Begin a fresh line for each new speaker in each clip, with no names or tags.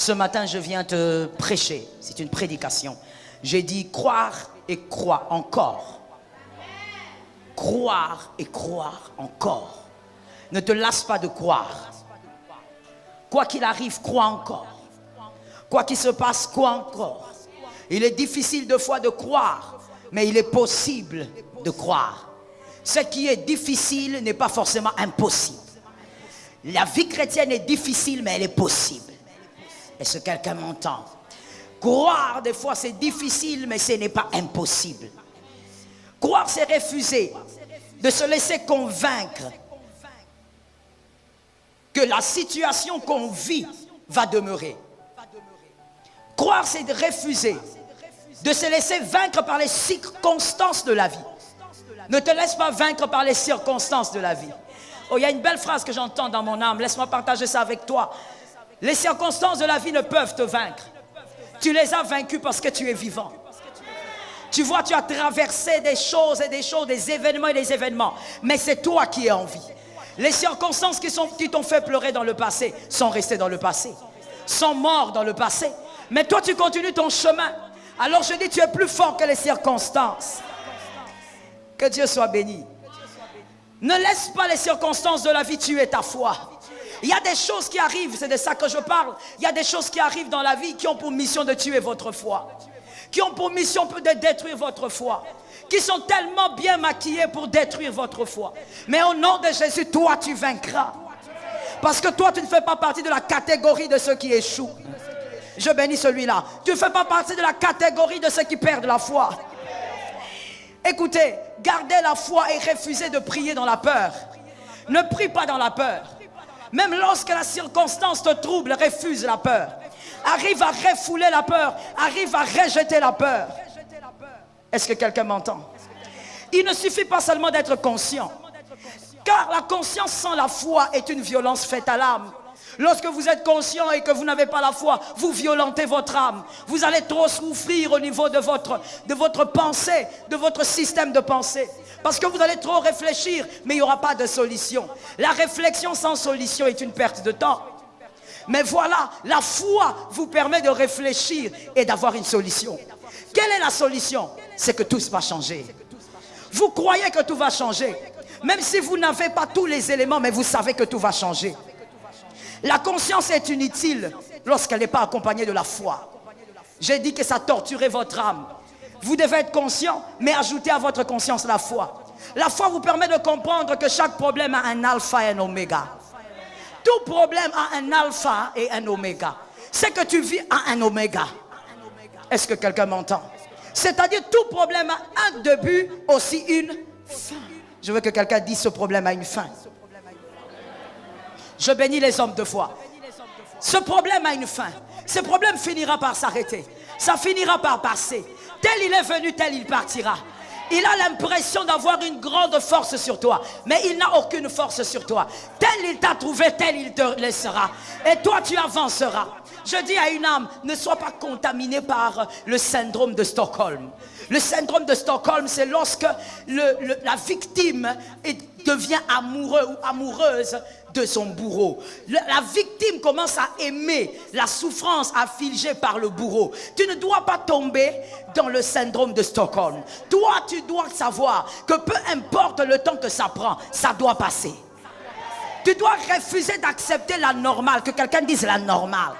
Ce matin, je viens te prêcher. C'est une prédication. J'ai dit croire et croire encore. Croire et croire encore. Ne te lasse pas de croire. Quoi qu'il arrive, crois encore. Quoi qu'il se passe, crois encore. Il est difficile de fois de croire, mais il est possible de croire. Ce qui est difficile n'est pas forcément impossible. La vie chrétienne est difficile, mais elle est possible. Est-ce que quelqu'un m'entend? Croire, des fois, c'est difficile, mais ce n'est pas impossible. Croire, c'est refuser de se laisser convaincre que la situation qu'on vit va demeurer. Croire, c'est de refuser de se laisser vaincre par les circonstances de la vie. Ne te laisse pas vaincre par les circonstances de la vie. Oh, il y a une belle phrase que j'entends dans mon âme. Laisse-moi partager ça avec toi. Les circonstances de la vie ne peuvent te vaincre. Tu les as vaincus parce que tu es vivant. Tu vois, tu as traversé des choses et des choses, des événements et des événements. Mais c'est toi qui es en vie. Les circonstances qui t'ont fait pleurer dans le passé sont restées dans le passé. Sont morts dans le passé. Mais toi, tu continues ton chemin. Alors je dis, tu es plus fort que les circonstances. Que Dieu soit béni. Ne laisse pas les circonstances de la vie tuer ta foi. Il y a des choses qui arrivent, c'est de ça que je parle. Il y a des choses qui arrivent dans la vie qui ont pour mission de tuer votre foi. Qui ont pour mission de détruire votre foi. Qui sont tellement bien maquillées pour détruire votre foi. Mais au nom de Jésus, toi tu vaincras. Parce que toi tu ne fais pas partie de la catégorie de ceux qui échouent. Je bénis celui-là. Tu ne fais pas partie de la catégorie de ceux qui perdent la foi. Écoutez, gardez la foi et refusez de prier dans la peur. Ne prie pas dans la peur. Même lorsque la circonstance te trouble, refuse la peur. Arrive à refouler la peur. Arrive à rejeter la peur. Est-ce que quelqu'un m'entend? Il ne suffit pas seulement d'être conscient. Car la conscience sans la foi est une violence faite à l'âme. Lorsque vous êtes conscient et que vous n'avez pas la foi, vous violentez votre âme. Vous allez trop souffrir au niveau de votre pensée, de votre système de pensée. Parce que vous allez trop réfléchir, mais il n'y aura pas de solution. La réflexion sans solution est une perte de temps. Mais voilà, la foi vous permet de réfléchir et d'avoir une solution. Quelle est la solution? C'est que tout va changer. Vous croyez que tout va changer. Même si vous n'avez pas tous les éléments, mais vous savez que tout va changer. La conscience est inutile lorsqu'elle n'est pas accompagnée de la foi. J'ai dit que ça torturait votre âme. Vous devez être conscient, mais ajoutez à votre conscience la foi. La foi vous permet de comprendre que chaque problème a un alpha et un oméga. Tout problème a un alpha et un oméga. Ce que tu vis a un oméga. Est-ce que quelqu'un m'entend? C'est-à-dire tout problème a un début, aussi une fin. Je veux que quelqu'un dise ce problème a une fin. Je bénis les hommes de foi. Ce problème a une fin. Ce problème finira par s'arrêter. Ça finira par passer. Tel il est venu, tel il partira. Il a l'impression d'avoir une grande force sur toi. Mais il n'a aucune force sur toi. Tel il t'a trouvé, tel il te laissera. Et toi tu avanceras. Je dis à une âme, ne sois pas contaminé par le syndrome de Stockholm. Le syndrome de Stockholm, c'est lorsque la victime devient amoureux ou amoureuse de son bourreau. La victime commence à aimer la souffrance affligée par le bourreau. Tu ne dois pas tomber dans le syndrome de Stockholm. Toi, tu dois savoir que peu importe le temps que ça prend, ça doit passer. Tu dois refuser d'accepter la normale. Que quelqu'un dise la normale.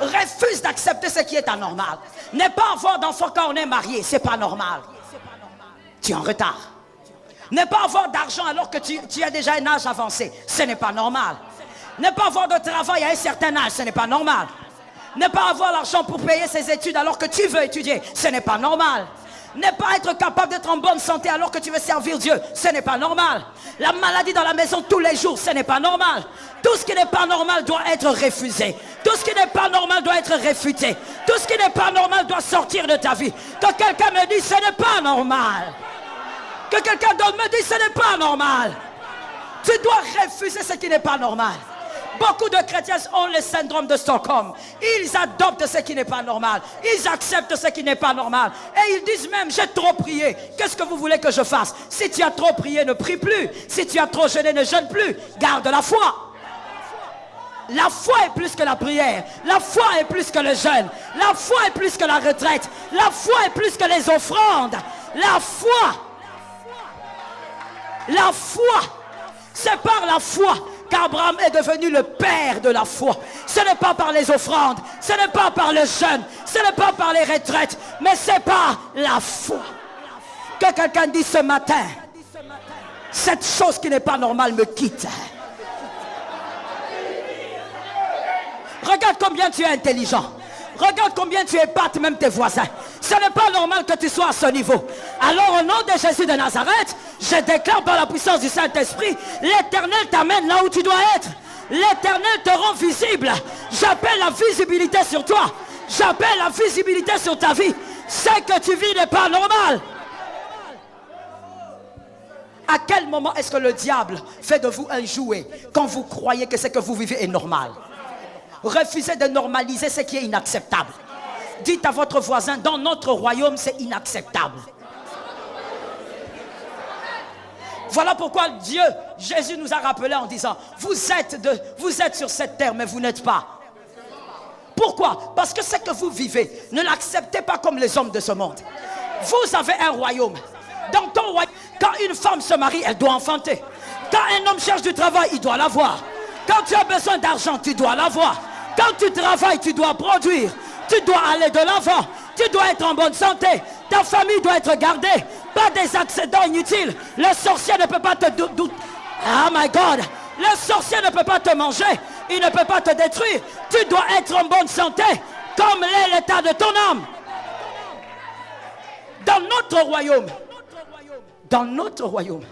Refuse d'accepter ce qui est anormal. Ne pas avoir d'enfant quand on est marié, c'est pas normal. Tu es en retard. Ne pas avoir d'argent alors que tu as déjà un âge avancé, ce n'est pas normal. Ne pas avoir de travail à un certain âge, ce n'est pas normal. Ne pas avoir l'argent pour payer ses études alors que tu veux étudier, ce n'est pas normal. Ne pas être capable d'être en bonne santé alors que tu veux servir Dieu, ce n'est pas normal. La maladie dans la maison tous les jours, ce n'est pas normal. Tout ce qui n'est pas normal doit être refusé. Tout ce qui n'est pas normal doit être réfuté. Tout ce qui n'est pas normal doit sortir de ta vie. Que quelqu'un me dise, ce n'est pas normal. Que quelqu'un d'autre me dise, ce n'est pas normal. Tu dois refuser ce qui n'est pas normal. Beaucoup de chrétiens ont le syndrome de Stockholm. Ils adoptent ce qui n'est pas normal. Ils acceptent ce qui n'est pas normal. Et ils disent même, j'ai trop prié. Qu'est-ce que vous voulez que je fasse? Si tu as trop prié, ne prie plus. Si tu as trop jeûné, ne jeûne plus. Garde la foi. La foi est plus que la prière. La foi est plus que le jeûne. La foi est plus que la retraite. La foi est plus que les offrandes. La foi, c'est par la foi qu'Abraham est devenu le père de la foi. Ce n'est pas par les offrandes, ce n'est pas par le jeûne, ce n'est pas par les retraites, mais c'est par la foi. Que quelqu'un dise ce matin, cette chose qui n'est pas normale me quitte. Regarde combien tu es intelligent. Regarde combien tu épates même tes voisins. Ce n'est pas normal que tu sois à ce niveau. Alors au nom de Jésus de Nazareth, je déclare par la puissance du Saint-Esprit, l'Éternel t'amène là où tu dois être. L'Éternel te rend visible. J'appelle la visibilité sur toi. J'appelle la visibilité sur ta vie. Ce que tu vis n'est pas normal. À quel moment est-ce que le diable fait de vous un jouet quand vous croyez que ce que vous vivez est normal? Refusez de normaliser ce qui est inacceptable. Dites à votre voisin, dans notre royaume, c'est inacceptable. Voilà pourquoi Dieu, Jésus nous a rappelé en disant, vous êtes sur cette terre, mais vous n'êtes pas. Pourquoi? Parce que ce que vous vivez, ne l'acceptez pas comme les hommes de ce monde. Vous avez un royaume. Dans ton royaume, quand une femme se marie, elle doit enfanter. Quand un homme cherche du travail, il doit l'avoir. Quand tu as besoin d'argent, tu dois l'avoir. Quand tu travailles, tu dois produire. Tu dois aller de l'avant. Tu dois être en bonne santé. Ta famille doit être gardée. Pas des accidents inutiles. Le sorcier ne peut pas te douter. Oh my God. Le sorcier ne peut pas te manger. Il ne peut pas te détruire. Tu dois être en bonne santé. Comme l'est l'état de ton âme. Dans notre royaume,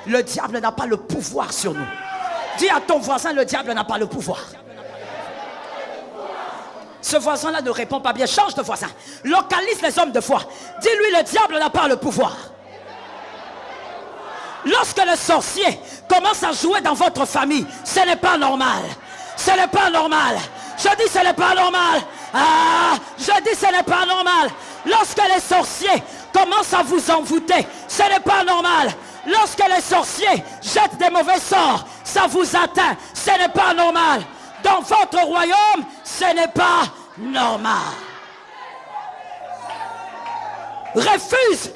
le diable n'a pas le pouvoir sur nous. Dis à ton voisin, le diable n'a pas le pouvoir. Ce voisin-là ne répond pas bien. Change de voisin. Localise les hommes de foi. Dis-lui, le diable n'a pas le pouvoir. Lorsque le sorcier commence à jouer dans votre famille, ce n'est pas normal. Ce n'est pas normal. Je dis ce n'est pas normal. Je dis ce n'est pas normal. Lorsque les sorciers commencent à vous envoûter, ce n'est pas normal. Lorsque les sorciers jettent des mauvais sorts, ça vous atteint. Ce n'est pas normal. Dans votre royaume, ce n'est pas normal. Refuse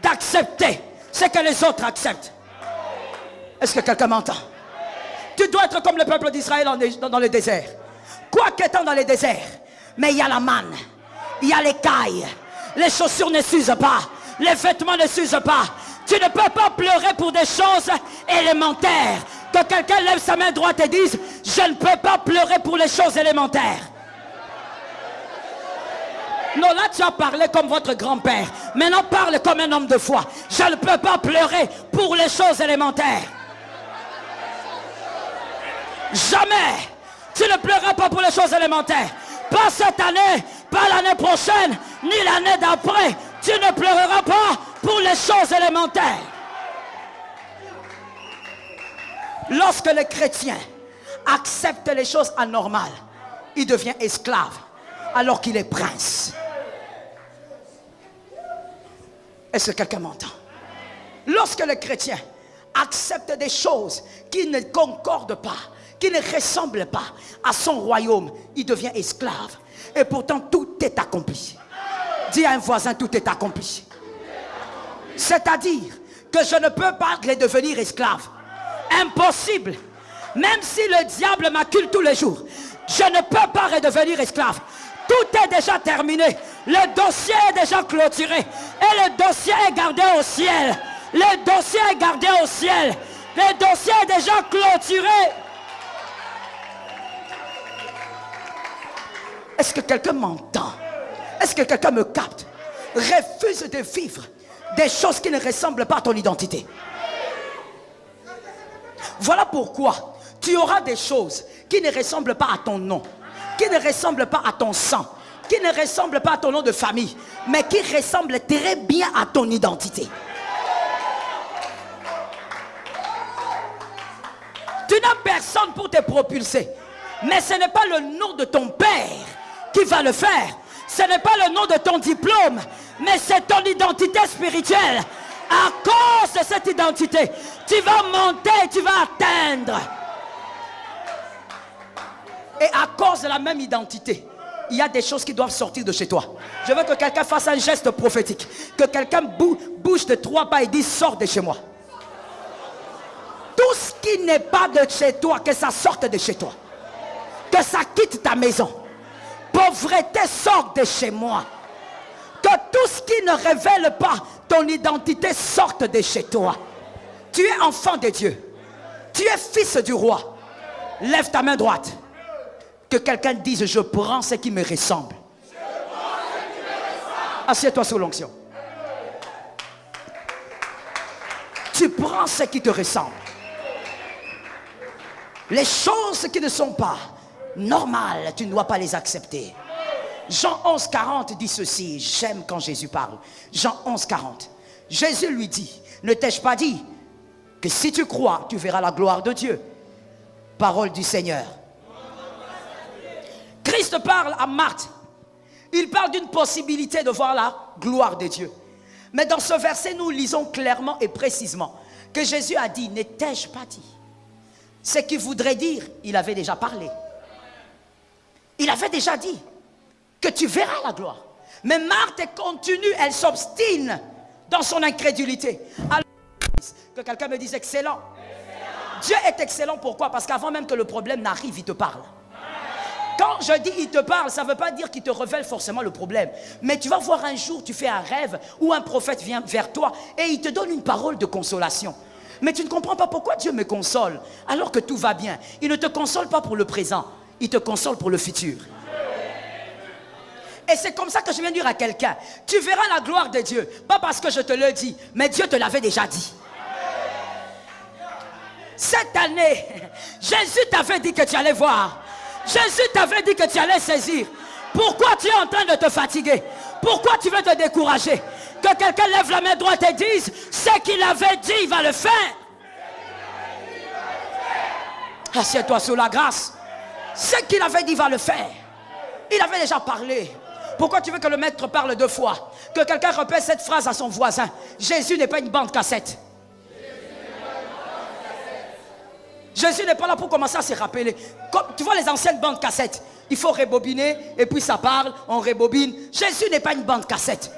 d'accepter ce que les autres acceptent. Est-ce que quelqu'un m'entend? Tu dois être comme le peuple d'Israël dans le désert. Quoi qu'étant dans le désert, mais il y a la manne, il y a l'écaille, les chaussures ne s'usent pas, les vêtements ne s'usent pas. Tu ne peux pas pleurer pour des choses élémentaires. Que quelqu'un lève sa main droite et dise, je ne peux pas pleurer pour les choses élémentaires. Non, là tu as parlé comme votre grand-père. Maintenant parle comme un homme de foi. Je ne peux pas pleurer pour les choses élémentaires. Jamais. Tu ne pleureras pas pour les choses élémentaires. Pas cette année, pas l'année prochaine, ni l'année d'après. Tu ne pleureras pas pour les choses élémentaires. Lorsque le chrétien accepte les choses anormales, il devient esclave alors qu'il est prince. Est-ce que quelqu'un m'entend? Lorsque le chrétien accepte des choses qui ne concordent pas, qui ne ressemblent pas à son royaume, il devient esclave. Et pourtant tout est accompli. Dis à un voisin, tout est accompli. C'est-à-dire que je ne peux pas redevenir esclave. Impossible. Même si le diable m'accule tous les jours, je ne peux pas redevenir esclave. Tout est déjà terminé. Le dossier est déjà clôturé. Et le dossier est gardé au ciel. Le dossier est gardé au ciel. Le dossier est déjà clôturé. Est-ce que quelqu'un m'entend? Est-ce que quelqu'un me capte? Refuse de vivre des choses qui ne ressemblent pas à ton identité. Voilà pourquoi tu auras des choses qui ne ressemblent pas à ton nom, qui ne ressemblent pas à ton sang, qui ne ressemblent pas à ton nom de famille, mais qui ressemblent très bien à ton identité. Tu n'as personne pour te propulser, mais ce n'est pas le nom de ton père qui va le faire. Ce n'est pas le nom de ton diplôme, mais c'est ton identité spirituelle. À cause de cette identité, tu vas monter, tu vas atteindre. Et à cause de la même identité, il y a des choses qui doivent sortir de chez toi. Je veux que quelqu'un fasse un geste prophétique. Que quelqu'un bouge de 3 pas et dise, sors de chez moi. Tout ce qui n'est pas de chez toi, que ça sorte de chez toi. Que ça quitte ta maison. Pauvreté, sort de chez moi. Que tout ce qui ne révèle pas ton identité sorte de chez toi. Tu es enfant de Dieu. Tu es fils du roi. Lève ta main droite. Que quelqu'un dise, je prends ce qui me ressemble. Assieds-toi sous l'onction. Tu prends ce qui te ressemble. Les choses qui ne sont pas normales, tu ne dois pas les accepter. Jean 11, 40 dit ceci. J'aime quand Jésus parle. Jean 11, 40. Jésus lui dit, ne t'ai-je pas dit que si tu crois, tu verras la gloire de Dieu. Parole du Seigneur. Christ parle à Marthe. Il parle d'une possibilité de voir la gloire de Dieu. Mais dans ce verset, nous lisons clairement et précisément que Jésus a dit, ne t'ai-je pas dit? Ce qu'il voudrait dire, il avait déjà parlé. Il avait déjà dit que tu verras la gloire. Mais Marthe continue, elle s'obstine dans son incrédulité. Alors, que quelqu'un me dise excellent. Dieu est excellent, pourquoi? Parce qu'avant même que le problème n'arrive, il te parle. Quand je dis il te parle, ça ne veut pas dire qu'il te révèle forcément le problème. Mais tu vas voir un jour, tu fais un rêve où un prophète vient vers toi et il te donne une parole de consolation. Mais tu ne comprends pas pourquoi Dieu me console alors que tout va bien. Il ne te console pas pour le présent, il te console pour le futur. Et c'est comme ça que je viens dire à quelqu'un, tu verras la gloire de Dieu, pas parce que je te le dis, mais Dieu te l'avait déjà dit. Cette année, Jésus t'avait dit que tu allais voir. Jésus t'avait dit que tu allais saisir. Pourquoi tu es en train de te fatiguer? Pourquoi tu veux te décourager? Que quelqu'un lève la main droite et dise, ce qu'il avait dit, il va le faire. Assieds-toi sous la grâce. Ce qu'il avait dit, il va le faire. Il avait déjà parlé. Pourquoi tu veux que le maître parle 2 fois? Que quelqu'un répète cette phrase à son voisin. Jésus n'est pas une bande cassette. Jésus n'est pas là pour commencer à se rappeler. Comme, tu vois les anciennes bandes cassettes. Il faut rebobiner et puis ça parle, on rebobine. Jésus n'est pas une bande cassette.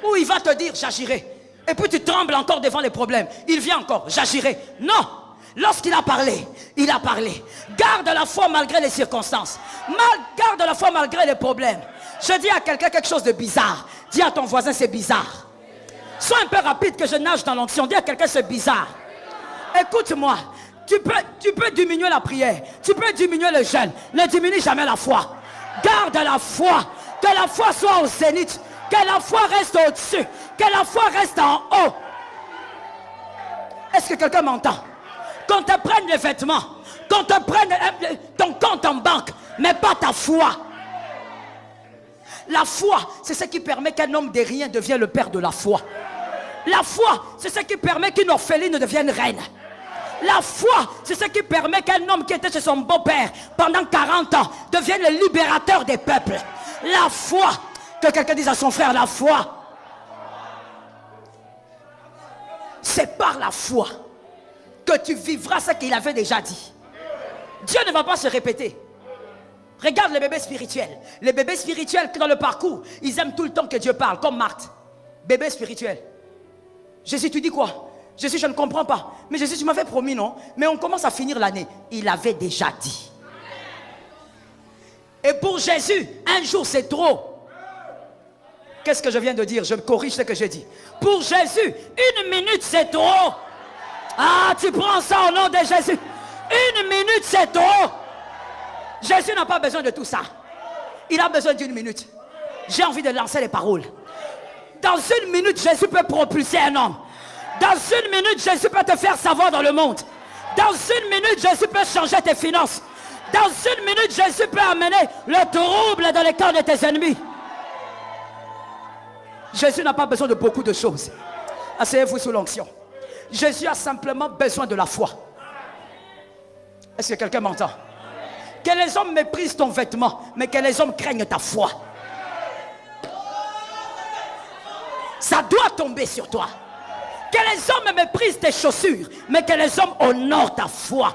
Où il va te dire j'agirai. Et puis tu trembles encore devant les problèmes. Il vient encore, j'agirai. Non. Lorsqu'il a parlé, il a parlé. Garde la foi malgré les circonstances. Garde la foi malgré les problèmes. Je dis à quelqu'un quelque chose de bizarre. Dis à ton voisin c'est bizarre. Sois un peu rapide que je nage dans l'onction. Dis à quelqu'un c'est bizarre. Écoute-moi. Tu peux diminuer la prière. Tu peux diminuer le jeûne. Ne diminue jamais la foi. Garde la foi. Que la foi soit au zénith. Que la foi reste au-dessus. Que la foi reste en haut. Est-ce que quelqu'un m'entend? Qu'on te prenne les vêtements. Qu'on te prenne ton compte en banque. Mais pas ta foi. La foi, c'est ce qui permet qu'un homme de rien devienne le père de la foi. La foi, c'est ce qui permet qu'une orpheline devienne reine. La foi, c'est ce qui permet qu'un homme qui était chez son beau-père pendant 40 ans devienne le libérateur des peuples. La foi, que quelqu'un dise à son frère, la foi. C'est par la foi que tu vivras ce qu'il avait déjà dit. Dieu ne va pas se répéter. Regarde les bébés spirituels. Les bébés spirituels dans le parcours, ils aiment tout le temps que Dieu parle, comme Marthe. Bébé spirituel. Jésus, tu dis quoi? Jésus, je ne comprends pas. Mais Jésus, tu m'avais promis, non? Mais on commence à finir l'année. Il avait déjà dit. Et pour Jésus, un jour c'est trop. Qu'est-ce que je viens de dire? Je corrige ce que j'ai dit. Pour Jésus, 1 minute c'est trop. Ah, tu prends ça au nom de Jésus. 1 minute c'est trop. Jésus n'a pas besoin de tout ça. Il a besoin d'1 minute. J'ai envie de lancer les paroles. Dans 1 minute, Jésus peut propulser un homme. Dans 1 minute, Jésus peut te faire savoir dans le monde. Dans 1 minute, Jésus peut changer tes finances. Dans 1 minute, Jésus peut amener le trouble dans les cœurs de tes ennemis. Jésus n'a pas besoin de beaucoup de choses. Asseyez-vous sous l'onction. Jésus a simplement besoin de la foi. Est-ce que quelqu'un m'entend? Que les hommes méprisent ton vêtement, mais que les hommes craignent ta foi. Ça doit tomber sur toi. Que les hommes méprisent tes chaussures, mais que les hommes honorent ta foi.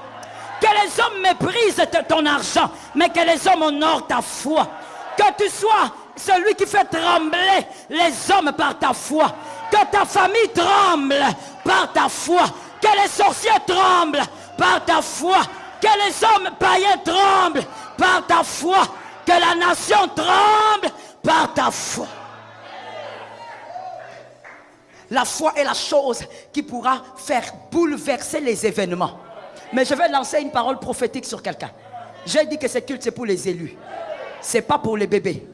Que les hommes méprisent ton argent, mais que les hommes honorent ta foi. Que tu sois celui qui fait trembler les hommes par ta foi. Que ta famille tremble par ta foi. Que les sorciers tremblent par ta foi. Que les hommes païens tremblent par ta foi. Que la nation tremble par ta foi. La foi est la chose qui pourra faire bouleverser les événements. Mais je vais lancer une parole prophétique sur quelqu'un. J'ai dit que ce culte c'est pour les élus. Ce n'est pas pour les bébés.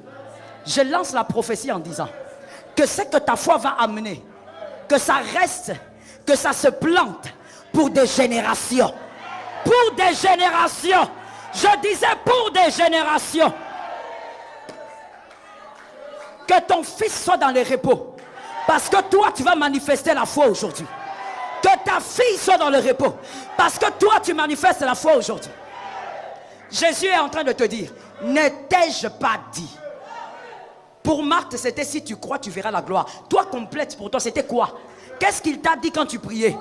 Je lance la prophétie en disant que ce que ta foi va amener, que ça reste, que ça se plante pour des générations. Pour des générations. Je disais pour des générations. Que ton fils soit dans les repos. Parce que toi, tu vas manifester la foi aujourd'hui. Que ta fille soit dans le repos. Parce que toi, tu manifestes la foi aujourd'hui. Jésus est en train de te dire, ne t'ai-je pas dit? Pour Marthe, c'était si tu crois, tu verras la gloire. Toi, complète pour toi, c'était quoi? Qu'est-ce qu'il t'a dit quand tu priais?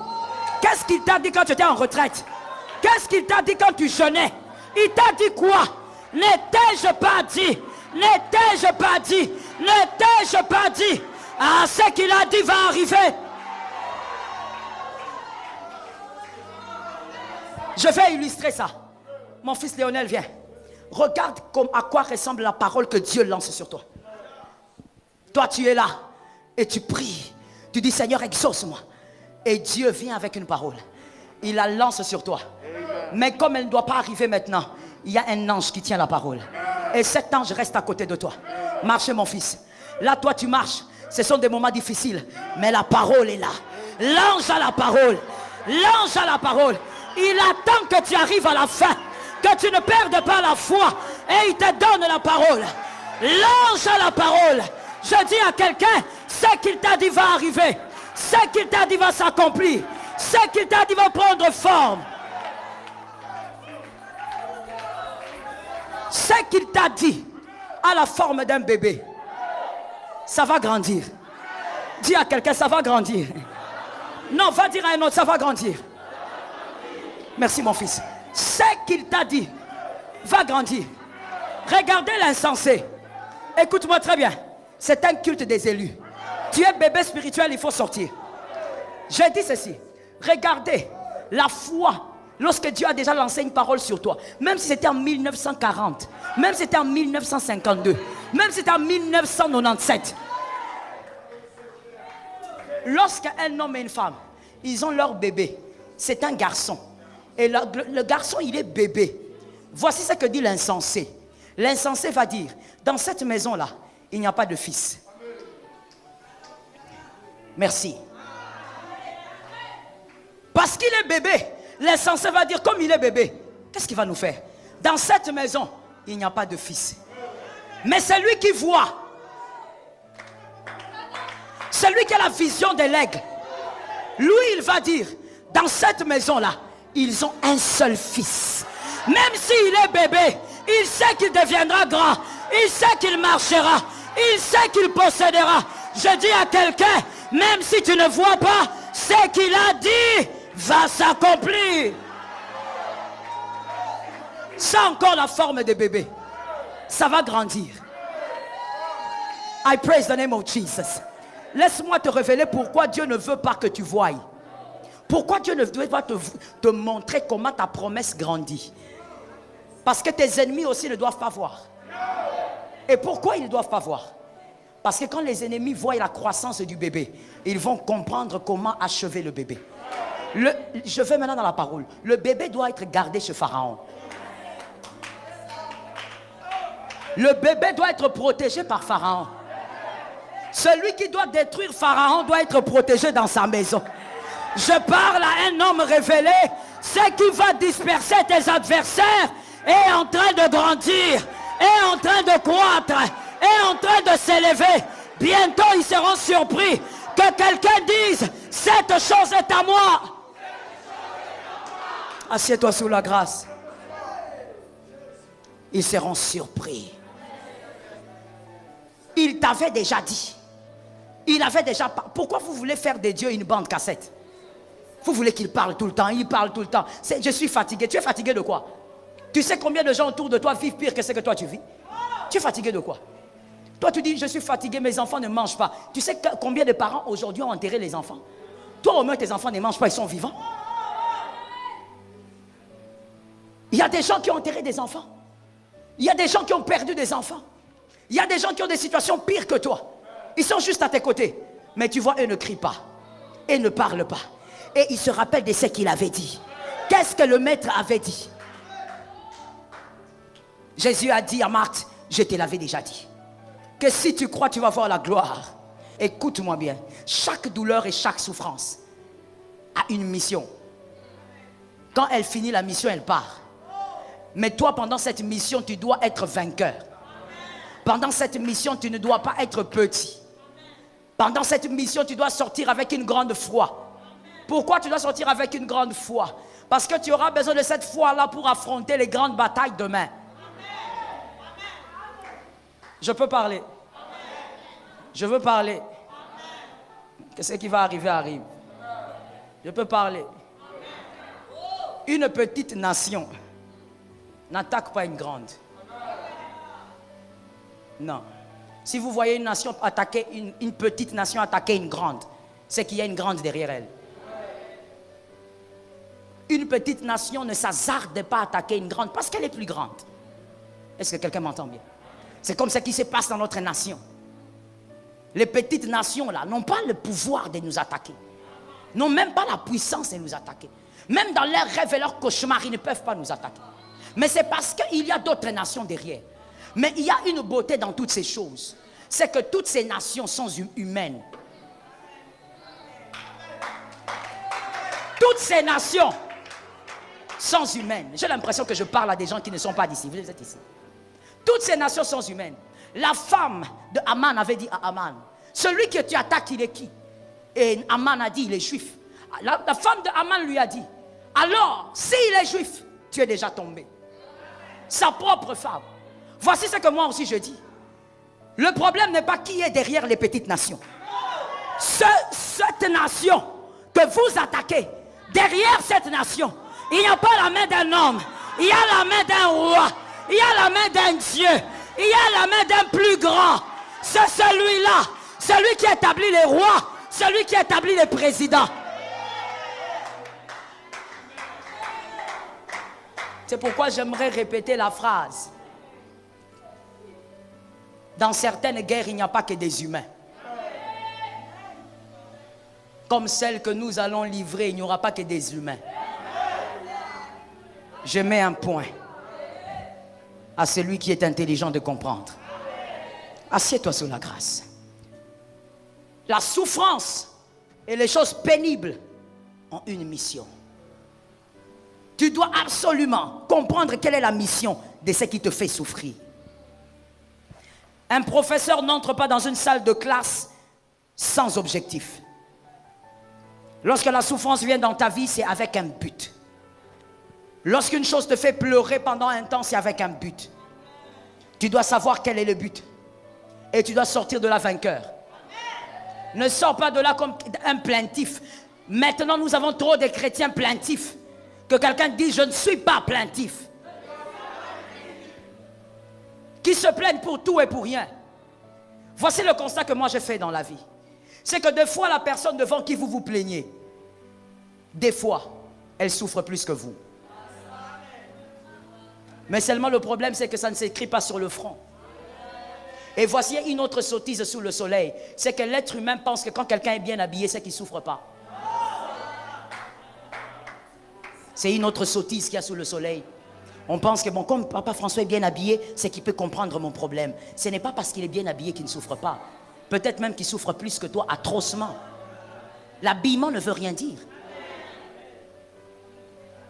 Qu'est-ce qu'il t'a dit quand tu étais en retraite? Qu'est-ce qu'il t'a dit quand tu jeûnais? Il t'a dit quoi? Ne t'ai-je pas dit? Ne t'ai-je pas dit? Ne t'ai-je pas dit? Ah, ce qu'il a dit va arriver. Je vais illustrer ça. Mon fils Léonel, viens. Regarde à quoi ressemble la parole que Dieu lance sur toi. Toi, tu es là et tu pries. Tu dis, Seigneur, exauce-moi. Et Dieu vient avec une parole. Il la lance sur toi. Mais comme elle ne doit pas arriver maintenant, il y a un ange qui tient la parole. Et cet ange reste à côté de toi. Marchez, mon fils. Là, toi, tu marches. Ce sont des moments difficiles. Mais la parole est là. L'ange a la parole. L'ange a la parole. Il attend que tu arrives à la fin. Que tu ne perdes pas la foi. Et il te donne la parole. L'ange a la parole. Je dis à quelqu'un, ce qu'il t'a dit va arriver. Ce qu'il t'a dit va s'accomplir. Ce qu'il t'a dit va prendre forme. Ce qu'il t'a dit a la forme d'un bébé. Ça va grandir. Dis à quelqu'un, ça va grandir. Non, va dire à un autre, ça va grandir. Merci mon fils. Ce qu'il t'a dit va grandir. Regardez l'insensé. Écoute-moi très bien. C'est un culte des élus. Tu es bébé spirituel, il faut sortir. J'ai dit ceci. Regardez la foi. Lorsque Dieu a déjà lancé une parole sur toi, même si c'était en 1940, même si c'était en 1952, même si c'était en 1997, lorsqu'un homme et une femme, ils ont leur bébé, c'est un garçon. Et le garçon, il est bébé. Voici ce que dit l'insensé. L'insensé va dire, dans cette maison-là, il n'y a pas de fils. Merci. Parce qu'il est bébé, l'insensé va dire, comme il est bébé, qu'est-ce qu'il va nous faire? Dans cette maison, il n'y a pas de fils. Mais celui qui voit, celui qui a la vision de l'aigle, lui, il va dire, dans cette maison-là, ils ont un seul fils. Même s'il est bébé, il sait qu'il deviendra grand. Il sait qu'il marchera. Il sait qu'il possédera. Je dis à quelqu'un, même si tu ne vois pas, ce qu'il a dit va s'accomplir. Ça encore la forme de bébé. Ça va grandir. I praise the name of Jesus. Laisse-moi te révéler pourquoi Dieu ne veut pas que tu voies. Pourquoi Dieu ne veut pas te montrer comment ta promesse grandit. Parce que tes ennemis aussi ne doivent pas voir. Et pourquoi ils ne doivent pas voir? Parce que quand les ennemis voient la croissance du bébé, ils vont comprendre comment achever le bébé. Je vais maintenant dans la parole. Le bébé doit être gardé chez Pharaon. Le bébé doit être protégé par Pharaon. Celui qui doit détruire Pharaon doit être protégé dans sa maison. Je parle à un homme révélé. Ce qui va disperser tes adversaires est en train de grandir, est en train de croître, est en train de s'élever. Bientôt ils seront surpris que quelqu'un dise, cette chose est à moi. Assieds-toi sous la grâce. Ils seront surpris. Il t'avait déjà dit. Il avait déjà... Pourquoi vous voulez faire de Dieu une bande cassette? Vous voulez qu'il parle tout le temps, il parle tout le temps. Je suis fatigué. Tu es fatigué de quoi? Tu sais combien de gens autour de toi vivent pire que ce que toi tu vis? Tu es fatigué de quoi? Toi tu dis, je suis fatigué, mes enfants ne mangent pas. Tu sais combien de parents aujourd'hui ont enterré les enfants? Toi au moins tes enfants ne mangent pas, ils sont vivants. Il y a des gens qui ont enterré des enfants. Il y a des gens qui ont perdu des enfants. Il y a des gens qui ont des situations pires que toi. Ils sont juste à tes côtés. Mais tu vois, eux ne crient pas. Ils ne parlent pas. Et ils se rappellent de ce qu'il avait dit. Qu'est-ce que le maître avait dit? Jésus a dit à Marthe, je te l'avais déjà dit, que si tu crois, tu vas voir la gloire. Écoute-moi bien. Chaque douleur et chaque souffrance a une mission. Quand elle finit la mission, elle part. Mais toi, pendant cette mission, tu dois être vainqueur. Pendant cette mission, tu ne dois pas être petit. Pendant cette mission, tu dois sortir avec une grande foi. Pourquoi tu dois sortir avec une grande foi? Parce que tu auras besoin de cette foi-là pour affronter les grandes batailles demain. Je peux parler. Je veux parler. Que ce qui va arriver arrive. Je peux parler. Une petite nation n'attaque pas une grande. Non. Si vous voyez une nation attaquer, une petite nation attaquer une grande, c'est qu'il y a une grande derrière elle. Une petite nation ne s'hasarde pas à attaquer une grande parce qu'elle est plus grande. Est-ce que quelqu'un m'entend bien? C'est comme ce qui se passe dans notre nation. Les petites nations là n'ont pas le pouvoir de nous attaquer. N'ont même pas la puissance de nous attaquer. Même dans leurs rêves et leurs cauchemars, ils ne peuvent pas nous attaquer. Mais c'est parce qu'il y a d'autres nations derrière. Mais il y a une beauté dans toutes ces choses. C'est que toutes ces nations sont humaines. Toutes ces nations sont humaines. J'ai l'impression que je parle à des gens qui ne sont pas d'ici. Vous êtes ici. Toutes ces nations sont humaines. La femme de Aman avait dit à Aman, celui que tu attaques, il est qui? Et Aman a dit, il est juif. La femme de Aman lui a dit, alors, s'il est juif, tu es déjà tombé. Sa propre femme. Voici ce que moi aussi je dis. Le problème n'est pas qui est derrière les petites nations. Cette nation que vous attaquez, derrière cette nation, il n'y a pas la main d'un homme, il y a la main d'un roi, il y a la main d'un Dieu, il y a la main d'un plus grand. C'est celui-là, celui qui établit les rois, celui qui établit les présidents. C'est pourquoi j'aimerais répéter la phrase. Dans certaines guerres, il n'y a pas que des humains. Comme celle que nous allons livrer, il n'y aura pas que des humains. Je mets un point à celui qui est intelligent de comprendre. Assieds-toi sous la grâce. La souffrance et les choses pénibles ont une mission. Tu dois absolument comprendre quelle est la mission de ce qui te fait souffrir. Un professeur n'entre pas dans une salle de classe sans objectif. Lorsque la souffrance vient dans ta vie, c'est avec un but. Lorsqu'une chose te fait pleurer pendant un temps, c'est avec un but. Tu dois savoir quel est le but. Et tu dois sortir de là vainqueur. Ne sors pas de là comme un plaintif. Maintenant, nous avons trop de chrétiens plaintifs. Que quelqu'un dise, je ne suis pas plaintif. Qui se plaignent pour tout et pour rien. Voici le constat que moi j'ai fait dans la vie. C'est que des fois, la personne devant qui vous vous plaignez, des fois, elle souffre plus que vous. Mais seulement le problème, c'est que ça ne s'écrit pas sur le front. Et voici une autre sottise sous le soleil. C'est que l'être humain pense que quand quelqu'un est bien habillé, c'est qu'il ne souffre pas. C'est une autre sottise qu'il y a sous le soleil. On pense que bon, comme Papa François est bien habillé, c'est qu'il peut comprendre mon problème. Ce n'est pas parce qu'il est bien habillé qu'il ne souffre pas. Peut-être même qu'il souffre plus que toi, atrocement. L'habillement ne veut rien dire.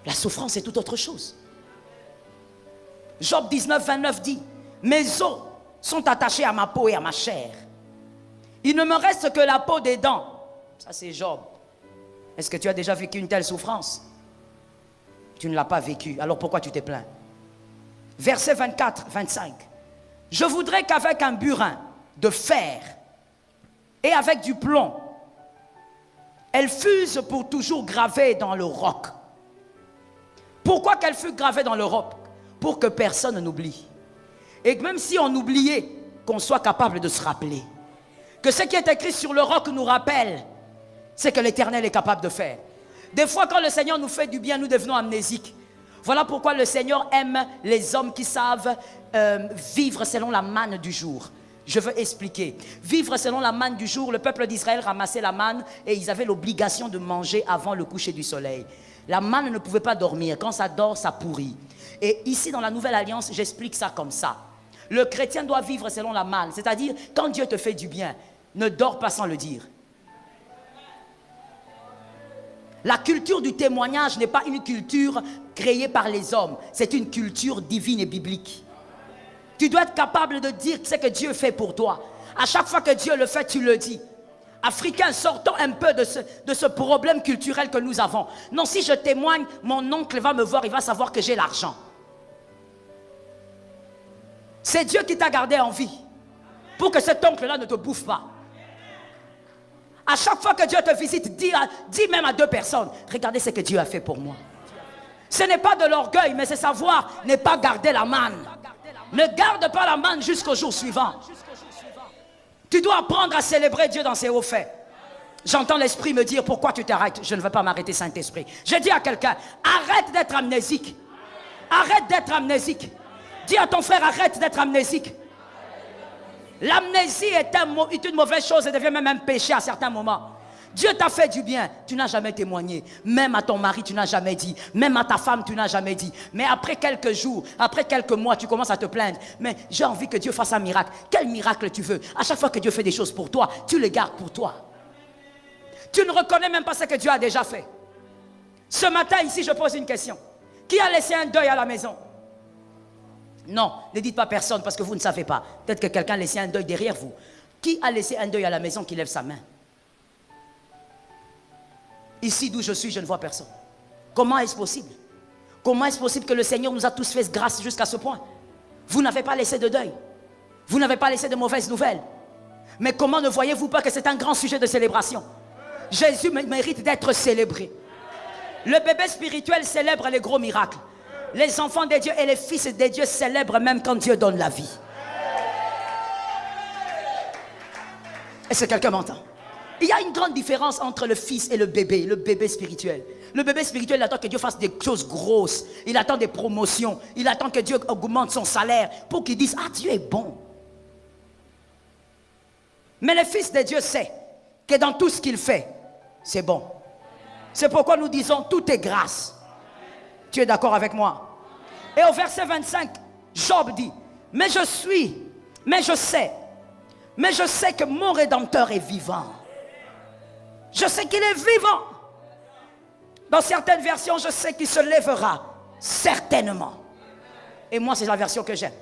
La souffrance est tout autre chose. Job 19, 29 dit, mes os sont attachés à ma peau et à ma chair. Il ne me reste que la peau des dents. Ça c'est Job. Est-ce que tu as déjà vécu une telle souffrance? Tu ne l'as pas vécu, alors pourquoi tu t'es plaint? Verset 24, 25. Je voudrais qu'avec un burin de fer et avec du plomb, elle fuse pour toujours gravée dans le roc. Pourquoi qu'elle fut gravée dans le roc? Pour que personne n'oublie. Et même si on oubliait, qu'on soit capable de se rappeler. Que ce qui est écrit sur le roc nous rappelle ce que l'Éternel est capable de faire. Des fois, quand le Seigneur nous fait du bien, nous devenons amnésiques. Voilà pourquoi le Seigneur aime les hommes qui savent vivre selon la manne du jour. Je veux expliquer. Vivre selon la manne du jour, le peuple d'Israël ramassait la manne et ils avaient l'obligation de manger avant le coucher du soleil. La manne ne pouvait pas dormir. Quand ça dort, ça pourrit. Et ici, dans la Nouvelle Alliance, j'explique ça comme ça. Le chrétien doit vivre selon la manne. C'est-à-dire, quand Dieu te fait du bien, ne dors pas sans le dire. La culture du témoignage n'est pas une culture créée par les hommes. C'est une culture divine et biblique. Tu dois être capable de dire ce que Dieu fait pour toi. À chaque fois que Dieu le fait, tu le dis. Africains, sortons un peu de ce problème culturel que nous avons. Non, si je témoigne, mon oncle va me voir, il va savoir que j'ai l'argent. C'est Dieu qui t'a gardé en vie pour que cet oncle-là ne te bouffe pas. À chaque fois que Dieu te visite, dis même à 2 personnes, regardez ce que Dieu a fait pour moi. Ce n'est pas de l'orgueil, mais c'est savoir ne pas garder la manne. Ne garde pas la manne jusqu'au jour suivant. Tu dois apprendre à célébrer Dieu dans ses hauts faits. J'entends l'Esprit me dire, pourquoi tu t'arrêtes? Je ne veux pas m'arrêter, Saint-Esprit. Je dis à quelqu'un, arrête d'être amnésique. Arrête d'être amnésique. Dis à ton frère, arrête d'être amnésique. L'amnésie est une mauvaise chose et devient même un péché à certains moments. Dieu t'a fait du bien, tu n'as jamais témoigné. Même à ton mari, tu n'as jamais dit. Même à ta femme, tu n'as jamais dit. Mais après quelques jours, après quelques mois, tu commences à te plaindre. Mais j'ai envie que Dieu fasse un miracle. Quel miracle tu veux? À chaque fois que Dieu fait des choses pour toi, tu les gardes pour toi. Tu ne reconnais même pas ce que Dieu a déjà fait. Ce matin, ici, je pose une question. Qui a laissé un deuil à la maison? Non, ne dites pas personne parce que vous ne savez pas. Peut-être que quelqu'un a laissé un deuil derrière vous. Qui a laissé un deuil à la maison qui lève sa main? Ici d'où je suis, je ne vois personne. Comment est-ce possible? Comment est-ce possible que le Seigneur nous a tous fait grâce jusqu'à ce point? Vous n'avez pas laissé de deuil. Vous n'avez pas laissé de mauvaises nouvelles. Mais comment ne voyez-vous pas que c'est un grand sujet de célébration? Jésus mérite d'être célébré. Le bébé spirituel célèbre les gros miracles. Les enfants de Dieu et les fils de Dieu célèbrent même quand Dieu donne la vie. Est-ce que quelqu'un m'entend? Il y a une grande différence entre le fils et le bébé spirituel. Le bébé spirituel, il attend que Dieu fasse des choses grosses. Il attend des promotions. Il attend que Dieu augmente son salaire pour qu'il dise, ah, Dieu est bon. Mais le fils de Dieu sait que dans tout ce qu'il fait, c'est bon. C'est pourquoi nous disons, tout est grâce. Tu es d'accord avec moi? Et au verset 25, Job dit, mais je sais que mon Rédempteur est vivant. Je sais qu'il est vivant. Dans certaines versions, je sais qu'il se lèvera certainement. Et moi, c'est la version que j'aime.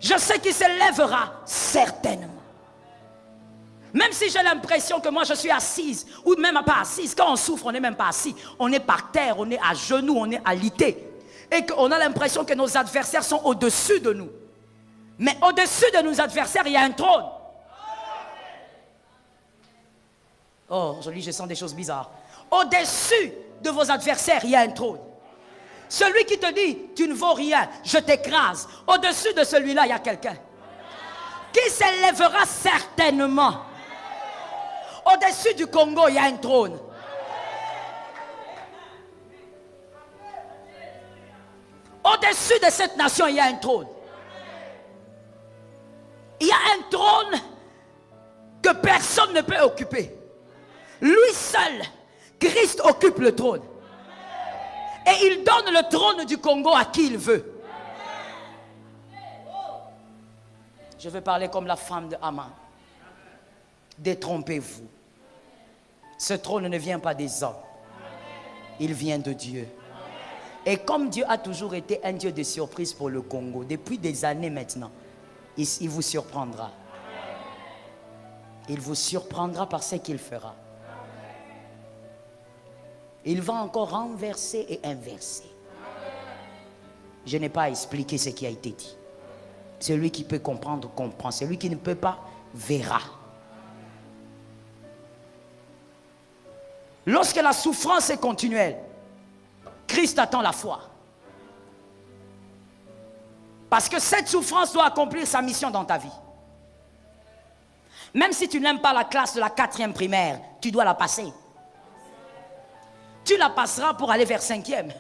Je sais qu'il se lèvera certainement. Même si j'ai l'impression que moi je suis assise, ou même pas assise, quand on souffre, on n'est même pas assis. On est par terre, on est à genoux, on est alité. Et qu'on a l'impression que nos adversaires sont au-dessus de nous. Mais au-dessus de nos adversaires, il y a un trône. Oh, aujourd'hui, je sens des choses bizarres. Au-dessus de vos adversaires, il y a un trône. Celui qui te dit, tu ne vaux rien, je t'écrase. Au-dessus de celui-là, il y a quelqu'un qui s'élèvera certainement. Au-dessus du Congo, il y a un trône. Au-dessus de cette nation, il y a un trône. Il y a un trône que personne ne peut occuper. Lui seul, Christ occupe le trône. Et il donne le trône du Congo à qui il veut. Je vais parler comme la femme de Haman. Détrompez-vous. Ce trône ne vient pas des hommes. Il vient de Dieu. Et comme Dieu a toujours été un Dieu de surprise pour le Congo, depuis des années maintenant, il vous surprendra. Il vous surprendra par ce qu'il fera. Il va encore renverser et inverser. Je n'ai pas à expliquer ce qui a été dit. Celui qui peut comprendre, comprend. Celui qui ne peut pas, verra. Lorsque la souffrance est continuelle, Christ attend la foi. Parce que cette souffrance doit accomplir sa mission dans ta vie. Même si tu n'aimes pas la classe de la 4e primaire, tu dois la passer. Tu la passeras pour aller vers 5e.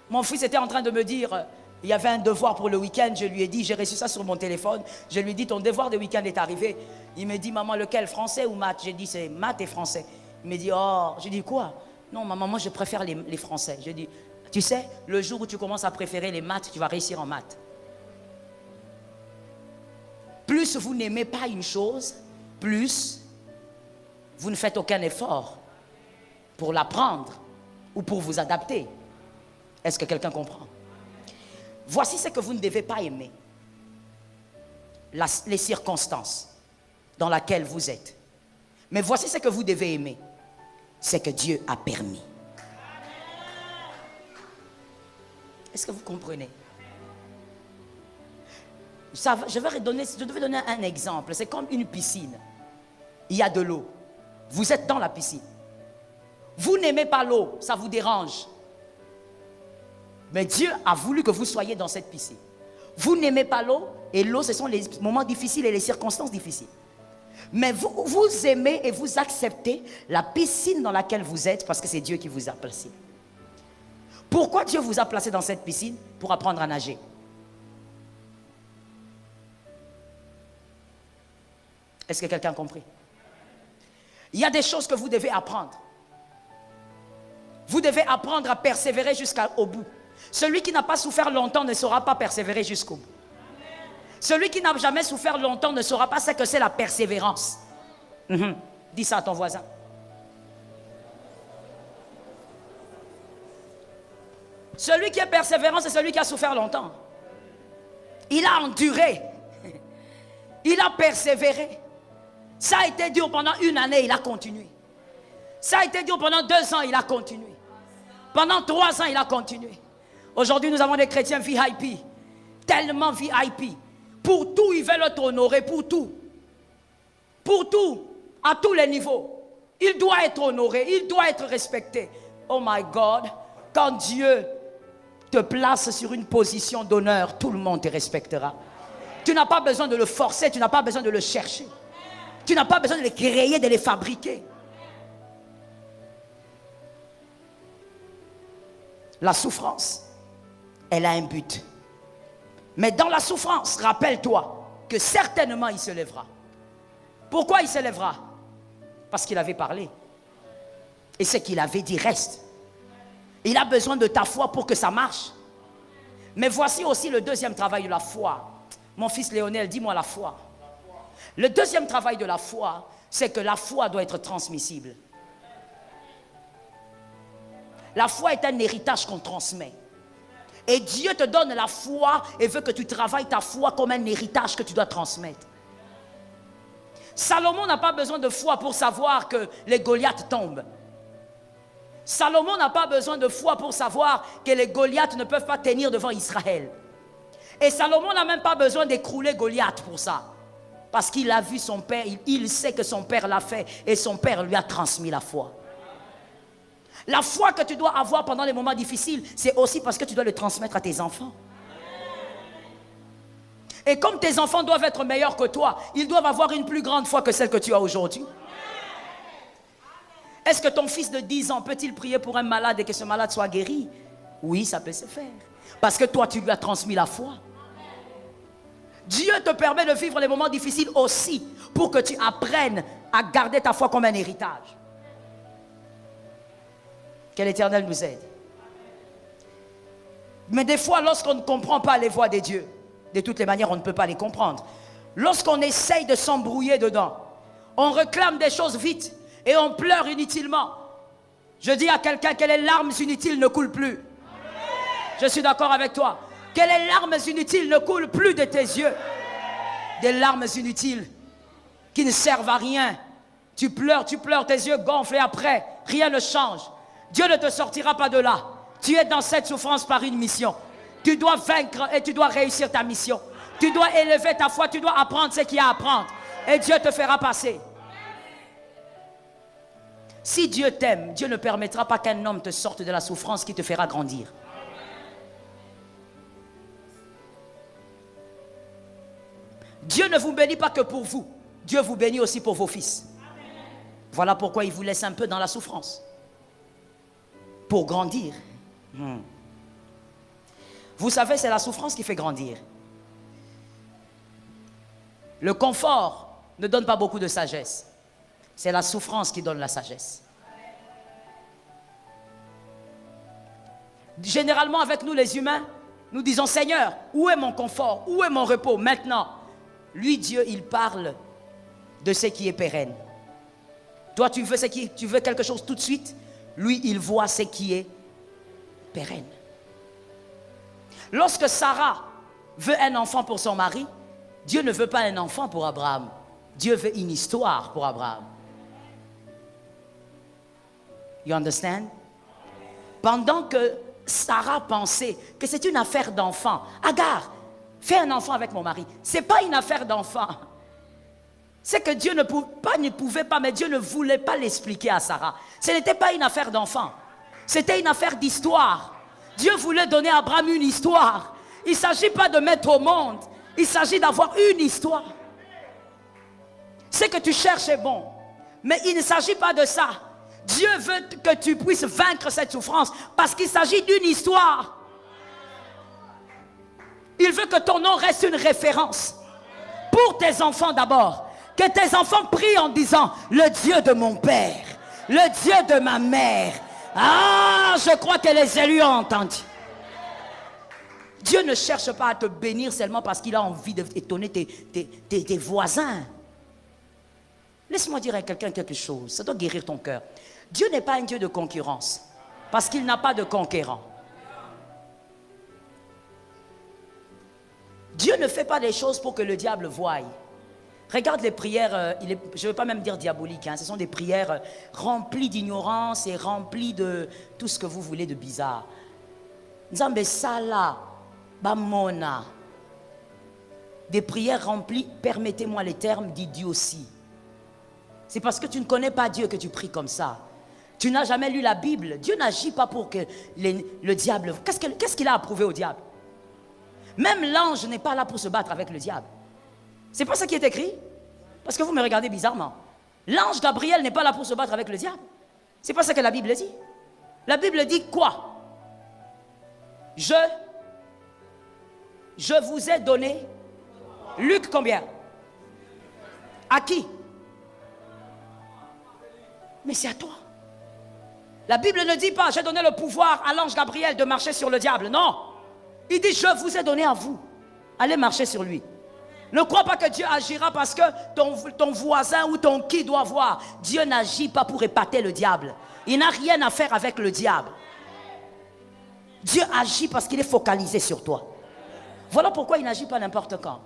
Mon fils était en train de me dire, il y avait un devoir pour le week-end, je lui ai dit, j'ai reçu ça sur mon téléphone, je lui ai dit, ton devoir de week-end est arrivé. Il me dit, maman, lequel, français ou maths? J'ai dit, c'est maths et français. Il me dit, oh, j'ai dit, quoi? Non, maman, moi je préfère les français. J'ai dit, tu sais, le jour où tu commences à préférer les maths, tu vas réussir en maths. Plus vous n'aimez pas une chose, plus vous ne faites aucun effort pour l'apprendre ou pour vous adapter. Est-ce que quelqu'un comprend? Voici ce que vous ne devez pas aimer. Les circonstances dans lesquelles vous êtes. Mais voici ce que vous devez aimer. C'est que Dieu a permis. Est-ce que vous comprenez? Je devais donner un exemple. C'est comme une piscine. Il y a de l'eau. Vous êtes dans la piscine. Vous n'aimez pas l'eau, ça vous dérange. Mais Dieu a voulu que vous soyez dans cette piscine. Vous n'aimez pas l'eau, et l'eau, ce sont les moments difficiles et les circonstances difficiles. Mais vous aimez et vous acceptez la piscine dans laquelle vous êtes parce que c'est Dieu qui vous a placé. Pourquoi Dieu vous a placé dans cette piscine? Pour apprendre à nager. Est-ce que quelqu'un a compris? Il y a des choses que vous devez apprendre. Vous devez apprendre à persévérer jusqu'au bout. Celui qui n'a pas souffert longtemps ne saura pas persévérer jusqu'au bout. Celui qui n'a jamais souffert longtemps ne saura pas ce que c'est la persévérance. Dis ça à ton voisin. Celui qui est persévérant, c'est celui qui a souffert longtemps. Il a enduré. Il a persévéré. Ça a été dur pendant 1 année, il a continué. Ça a été dur pendant 2 ans, il a continué. Pendant 3 ans, il a continué. Aujourd'hui, nous avons des chrétiens VIP. Tellement VIP. Pour tout, ils veulent être honorés. Pour tout. Pour tout. À tous les niveaux. Il doit être honoré. Il doit être respecté. Oh my God. Quand Dieu te place sur une position d'honneur, tout le monde te respectera. Tu n'as pas besoin de le forcer. Tu n'as pas besoin de le chercher. Tu n'as pas besoin de les créer, de les fabriquer. La souffrance, elle a un but. Mais dans la souffrance, rappelle-toi que certainement il se lèvera. Pourquoi il se lèvera? Parce qu'il avait parlé. Et ce qu'il avait dit reste. Il a besoin de ta foi pour que ça marche. Mais voici aussi le deuxième travail de la foi. Mon fils Léonel, dis-moi la foi. Le deuxième travail de la foi, c'est que la foi doit être transmissible. La foi est un héritage qu'on transmet. Et Dieu te donne la foi et veut que tu travailles ta foi comme un héritage que tu dois transmettre. Salomon n'a pas besoin de foi pour savoir que les Goliaths tombent. Salomon n'a pas besoin de foi pour savoir que les Goliaths ne peuvent pas tenir devant Israël. Et Salomon n'a même pas besoin d'écrouler Goliath pour ça. Parce qu'il a vu son père, il sait que son père l'a fait et son père lui a transmis la foi. La foi que tu dois avoir pendant les moments difficiles, c'est aussi parce que tu dois le transmettre à tes enfants. Et comme tes enfants doivent être meilleurs que toi, ils doivent avoir une plus grande foi que celle que tu as aujourd'hui. Est-ce que ton fils de 10 ans peut-il prier pour un malade et que ce malade soit guéri? Oui, ça peut se faire. Parce que toi, tu lui as transmis la foi. Dieu te permet de vivre les moments difficiles aussi pour que tu apprennes à garder ta foi comme un héritage. Que l'Éternel nous aide. Mais des fois, lorsqu'on ne comprend pas les voies de Dieu, de toutes les manières, on ne peut pas les comprendre. Lorsqu'on essaye de s'embrouiller dedans, on réclame des choses vite et on pleure inutilement. Je dis à quelqu'un que les larmes inutiles ne coulent plus. Je suis d'accord avec toi. Que les larmes inutiles ne coulent plus de tes yeux. Des larmes inutiles qui ne servent à rien. Tu pleures, tes yeux gonflent et après, rien ne change. Dieu ne te sortira pas de là. Tu es dans cette souffrance par une mission. Tu dois vaincre et tu dois réussir ta mission. Tu dois élever ta foi, tu dois apprendre ce qu'il y a à apprendre. Et Dieu te fera passer. Si Dieu t'aime, Dieu ne permettra pas qu'un homme te sorte de la souffrance qui te fera grandir. Dieu ne vous bénit pas que pour vous. Dieu vous bénit aussi pour vos fils. Voilà pourquoi il vous laisse un peu dans la souffrance. Pour grandir. Vous savez, c'est la souffrance qui fait grandir. Le confort ne donne pas beaucoup de sagesse. C'est la souffrance qui donne la sagesse. Généralement, avec nous les humains, nous disons, Seigneur, où est mon confort? Où est mon repos maintenant? Lui, Dieu, il parle de ce qui est pérenne. Toi, tu veux quelque chose tout de suite. Lui, il voit ce qui est pérenne. Lorsque Sarah veut un enfant pour son mari, Dieu ne veut pas un enfant pour Abraham. Dieu veut une histoire pour Abraham. You understand? Pendant que Sarah pensait que c'est une affaire d'enfant, Agar, fais un enfant avec mon mari. Ce n'est pas une affaire d'enfant. C'est que Dieu ne pouvait pas, mais Dieu ne voulait pas l'expliquer à Sarah. Ce n'était pas une affaire d'enfant. C'était une affaire d'histoire. Dieu voulait donner à Abraham une histoire. Il ne s'agit pas de mettre au monde. Il s'agit d'avoir une histoire. Ce que tu cherches est bon. Mais il ne s'agit pas de ça. Dieu veut que tu puisses vaincre cette souffrance parce qu'il s'agit d'une histoire. Il veut que ton nom reste une référence. Pour tes enfants d'abord. Que tes enfants prient en disant, le Dieu de mon père, le Dieu de ma mère. Ah, je crois que les élus ont entendu. Dieu ne cherche pas à te bénir seulement parce qu'il a envie d'étonner tes voisins. Laisse-moi dire à quelqu'un quelque chose, ça doit guérir ton cœur. Dieu n'est pas un Dieu de concurrence, parce qu'il n'a pas de conquérant. Dieu ne fait pas les choses pour que le diable voie. Regarde les prières, je ne veux pas même dire diaboliques, ce sont des prières remplies d'ignorance et remplies de tout ce que vous voulez de bizarre. Nzambe sala, bamona. Des prières remplies, permettez-moi les termes, d'idiotie. C'est parce que tu ne connais pas Dieu que tu pries comme ça. Tu n'as jamais lu la Bible. Dieu n'agit pas pour que le diable... Qu'est-ce qu'il a approuvé au diable? Même l'ange n'est pas là pour se battre avec le diable. C'est pas ça qui est écrit? Parce que vous me regardez bizarrement. L'ange Gabriel n'est pas là pour se battre avec le diable. C'est pas ça que la Bible dit. La Bible dit quoi? Je vous ai donné... Luc combien? À qui? Mais c'est à toi. La Bible ne dit pas, j'ai donné le pouvoir à l'ange Gabriel de marcher sur le diable. Non. Il dit, je vous ai donné à vous. Allez marcher sur lui. Ne crois pas que Dieu agira parce que ton voisin ou ton qui doit voir. Dieu n'agit pas pour épater le diable. Il n'a rien à faire avec le diable. Dieu agit parce qu'il est focalisé sur toi. Voilà pourquoi il n'agit pas n'importe quand.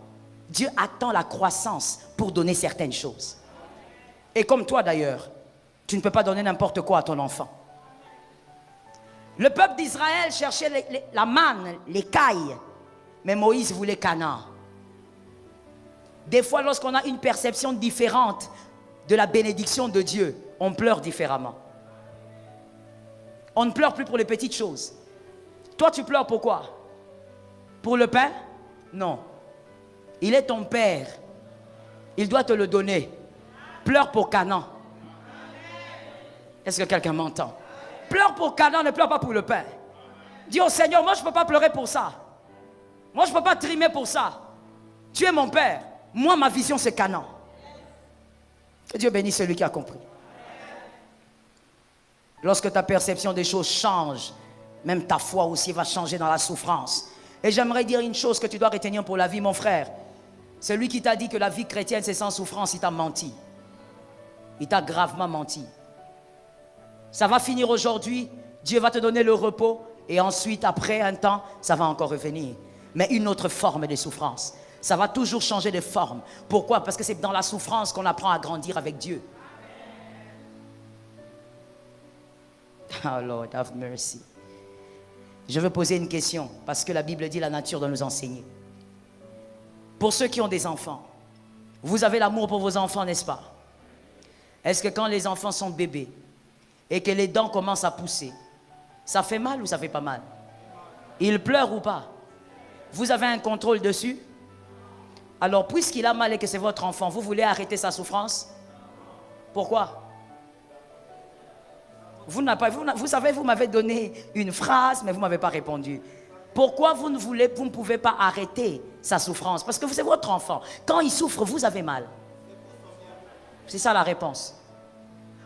Dieu attend la croissance pour donner certaines choses. Et comme toi d'ailleurs, tu ne peux pas donner n'importe quoi à ton enfant. Le peuple d'Israël cherchait la manne, l'écaille, mais Moïse voulait Canaan. Des fois, lorsqu'on a une perception différente de la bénédiction de Dieu, on pleure différemment. On ne pleure plus pour les petites choses. Toi, tu pleures pourquoi? Pour le pain? Non. Il est ton père. Il doit te le donner. Pleure pour Canaan. Est-ce que quelqu'un m'entend? Pleure pour Canaan, ne pleure pas pour le pain. Dis au Seigneur, moi je ne peux pas pleurer pour ça. Moi je ne peux pas trimer pour ça. Tu es mon père. Moi ma vision c'est Canaan. Que Dieu bénisse celui qui a compris. Lorsque ta perception des choses change, même ta foi aussi va changer dans la souffrance. Et j'aimerais dire une chose que tu dois retenir pour la vie, mon frère. Celui qui t'a dit que la vie chrétienne c'est sans souffrance, il t'a menti. Il t'a gravement menti. Ça va finir aujourd'hui, Dieu va te donner le repos et ensuite, après un temps, ça va encore revenir. Mais une autre forme de souffrance. Ça va toujours changer de forme. Pourquoi? Parce que c'est dans la souffrance qu'on apprend à grandir avec Dieu. Oh Lord, have mercy. Je veux poser une question parce que la Bible dit la nature doit nous enseigner. Pour ceux qui ont des enfants, vous avez l'amour pour vos enfants, n'est-ce pas? Est-ce que quand les enfants sont bébés, et que les dents commencent à pousser, ça fait mal ou ça fait pas mal? Il pleure ou pas? Vous avez un contrôle dessus? Alors, puisqu'il a mal et que c'est votre enfant, vous voulez arrêter sa souffrance? Pourquoi? Vous savez, vous m'avez donné une phrase, mais vous ne m'avez pas répondu. Pourquoi vous ne pouvez pas arrêter sa souffrance? Parce que c'est votre enfant. Quand il souffre, vous avez mal. C'est ça la réponse.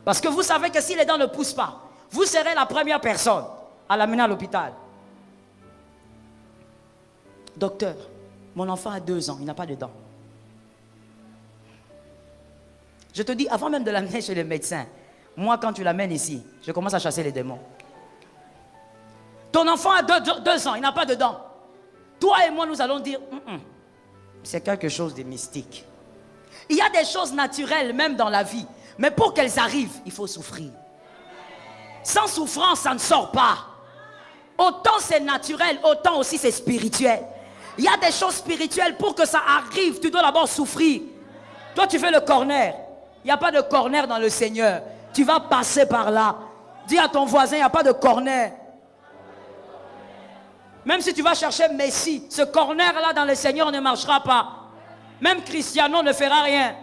Parce que vous savez que si les dents ne poussent pas, vous serez la première personne à l'amener à l'hôpital. Docteur, mon enfant a 2 ans, il n'a pas de dents. Je te dis, avant même de l'amener chez le médecin, moi quand tu l'amènes ici, je commence à chasser les démons. Ton enfant a 2 ans, il n'a pas de dents. Toi et moi, nous allons dire, c'est quelque chose de mystique. Il y a des choses naturelles même dans la vie, mais pour qu'elles arrivent, il faut souffrir. Sans souffrance, ça ne sort pas. Autant c'est naturel, autant aussi c'est spirituel. Il y a des choses spirituelles, pour que ça arrive, tu dois d'abord souffrir. Toi, tu fais le corner. Il n'y a pas de corner dans le Seigneur. Tu vas passer par là. Dis à ton voisin, il n'y a pas de corner. Même si tu vas chercher Messi, ce corner-là dans le Seigneur ne marchera pas. Même Cristiano ne fera rien.